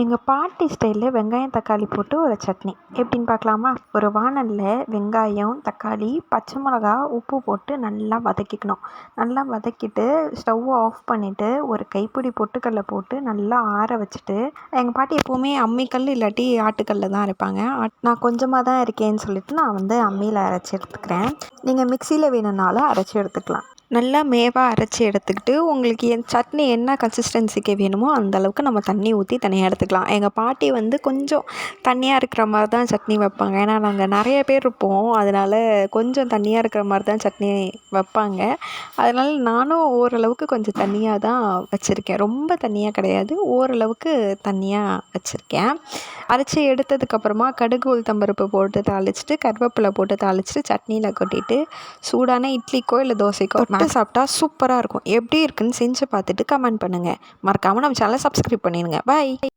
எங்கள் பாட்டி ஸ்டைலில் வெங்காயம் தக்காளி போட்டு ஒரு சட்னி எப்படின்னு பார்க்கலாமா? ஒரு வாணலில் வெங்காயம், தக்காளி, பச்சை மிளகா, உப்பு போட்டு நல்லா வதக்கிக்கணும். நல்லா வதக்கிட்டு ஸ்டவ்வை ஆஃப் பண்ணிவிட்டு ஒரு கைப்பிடி பொட்டுக்கடலை போட்டு நல்லா ஆற வச்சுட்டு, எங்கள் பாட்டி எப்போவுமே அம்மிக்கல் இல்லாட்டி ஆட்டுக்கல்லில் தான் அரைப்பாங்க. நான் கொஞ்சமாக தான் இருக்கேன்னு சொல்லிட்டு நான் அம்மியில் அரைச்சி எடுத்துக்கிறேன். நீங்கள் மிக்சியில் வேணும்னாலும் அரைச்சி எடுத்துக்கலாம். நல்லா மேவாக அரைச்சி எடுத்துக்கிட்டு உங்களுக்கு சட்னி என்ன கன்சிஸ்டன்சிக்கு வேணுமோ அந்தளவுக்கு நம்ம தண்ணி ஊற்றி தனியாக எடுத்துக்கலாம். எங்கள் பாட்டி கொஞ்சம் தண்ணியாக இருக்கிற மாதிரி தான் சட்னி வைப்பாங்க. ஏன்னா நாங்கள் நிறைய பேர் இருப்போம், அதனால் கொஞ்சம் தண்ணியாக இருக்கிற மாதிரி தான் சட்னி வைப்பாங்க. அதனால் நானும் ஓரளவுக்கு கொஞ்சம் தண்ணியாக தான் வச்சுருக்கேன். ரொம்ப தண்ணியாக கிடையாது, ஓரளவுக்கு தண்ணியாக வச்சுருக்கேன். அரைச்சி எடுத்ததுக்கப்புறமா கடுகு உளுத்தம்பருப்பு போட்டு தாளிச்சிட்டு கருவேப்பிலை போட்டு தாளிச்சிட்டு சட்னியில் கொட்டிட்டு சூடான இட்லிக்கோ இல்லை தோசைக்கோ சாப்பிட்டா சூப்பராக இருக்கும். எப்படி இருக்குன்னு செஞ்சு பார்த்துட்டு கமெண்ட் பண்ணுங்கள். மறக்காமல் நம்ம சேனலை சப்ஸ்கிரைப் பண்ணிடுங்க. பாய்.